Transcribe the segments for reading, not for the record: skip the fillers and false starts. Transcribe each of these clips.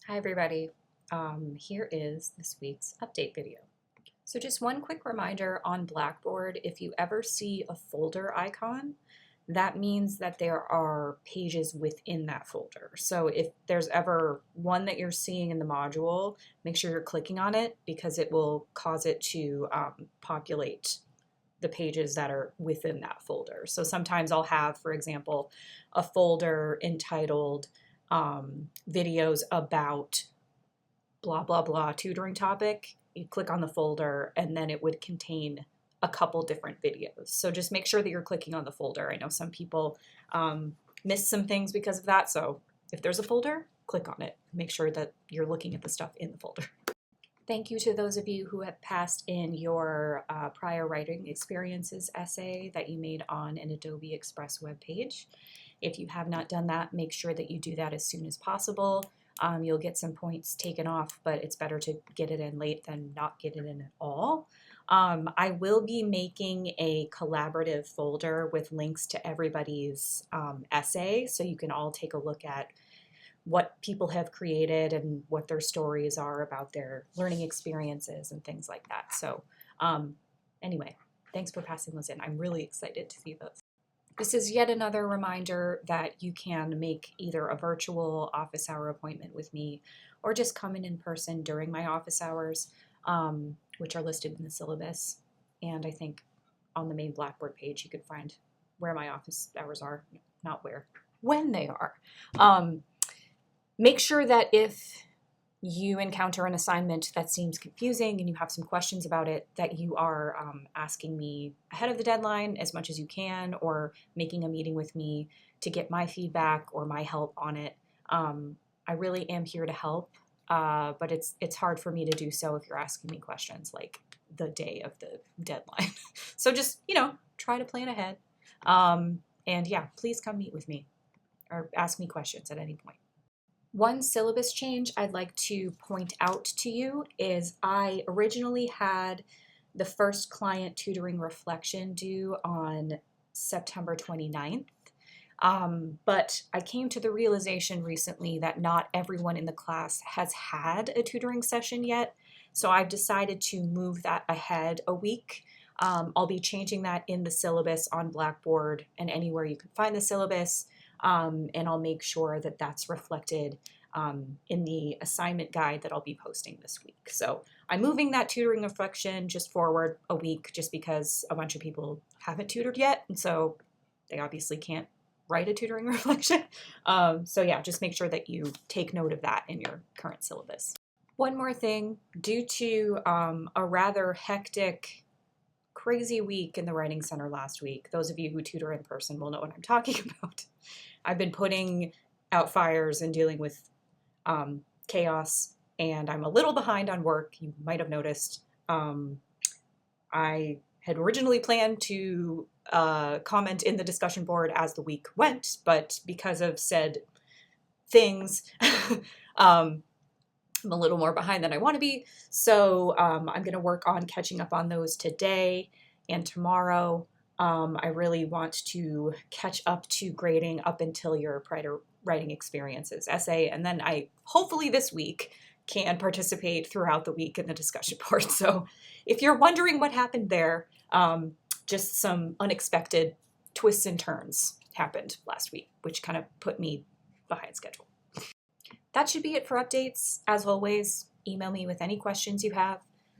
Hi everybody, here is this week's update video. So just one quick reminder on Blackboard, if you ever see a folder icon, that means that there are pages within that folder. So if there's ever one that you're seeing in the module, make sure you're clicking on it because it will cause it to populate the pages that are within that folder. So sometimes I'll have, for example, a folder entitled videos about blah, blah, blah tutoring topic. You click on the folder and then it would contain a couple different videos. So just make sure that you're clicking on the folder. I know some people miss some things because of that. So if there's a folder, click on it. Make sure that you're looking at the stuff in the folder. Thank you to those of you who have passed in your prior writing experiences essay that you made on an Adobe Express web page. If you have not done that, make sure that you do that as soon as possible. You'll get some points taken off, but it's better to get it in late than not get it in at all. I will be making a collaborative folder with links to everybody's essay, so you can all take a look at what people have created and what their stories are about their learning experiences and things like that. So anyway, thanks for passing those in. I'm really excited to see those. This is yet another reminder that you can make either a virtual office hour appointment with me or just come in person during my office hours, which are listed in the syllabus. And I think on the main Blackboard page, you can find where my office hours are, not where, when they are. Make sure that if you encounter an assignment that seems confusing and you have some questions about it, that you are asking me ahead of the deadline as much as you can, or making a meeting with me to get my feedback or my help on it. I really am here to help, but it's hard for me to do so if you're asking me questions like the day of the deadline. So just, try to plan ahead. And yeah, please come meet with me or ask me questions at any point. One syllabus change I'd like to point out to you is I originally had the first client tutoring reflection due on September 29th, but I came to the realization recently that not everyone in the class has had a tutoring session yet, so I've decided to move that ahead a week. I'll be changing that in the syllabus on Blackboard and anywhere you can find the syllabus. And I'll make sure that that's reflected in the assignment guide that I'll be posting this week. So I'm moving that tutoring reflection just forward a week just because a bunch of people haven't tutored yet, and so they obviously can't write a tutoring reflection. So yeah, just make sure that you take note of that in your current syllabus. One more thing, due to a rather hectic crazy week in the Writing Center last week. Those of you who tutor in person will know what I'm talking about. I've been putting out fires and dealing with chaos, and I'm a little behind on work. You might have noticed. I had originally planned to comment in the discussion board as the week went, but because of said things, I'm a little more behind than I want to be, so I'm going to work on catching up on those today and tomorrow. I really want to catch up to grading up until your prior writing experiences essay, and then I hopefully this week can participate throughout the week in the discussion board. So if you're wondering what happened there, just some unexpected twists and turns happened last week, which kind of put me behind schedule. That should be it for updates. As always, email me with any questions you have.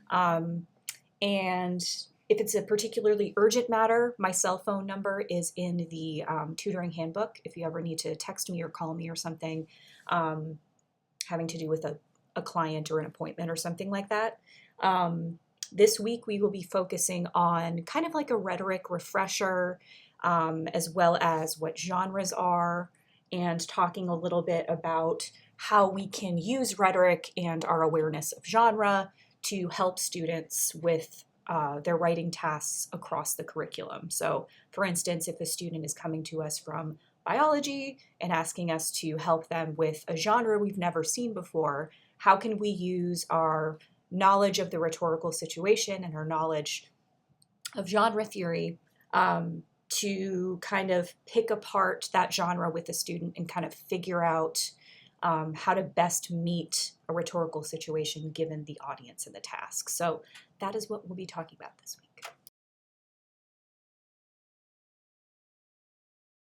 And if it's a particularly urgent matter, my cell phone number is in the tutoring handbook. If you ever need to text me or call me or something having to do with a client or an appointment or something like that. This week we will be focusing on kind of like a rhetoric refresher, as well as what genres are, and talking a little bit about how we can use rhetoric and our awareness of genre to help students with their writing tasks across the curriculum. So for instance, if a student is coming to us from biology and asking us to help them with a genre we've never seen before, how can we use our knowledge of the rhetorical situation and our knowledge of genre theory to kind of pick apart that genre with the student and kind of figure out how to best meet a rhetorical situation given the audience and the task. So that is what we'll be talking about this week.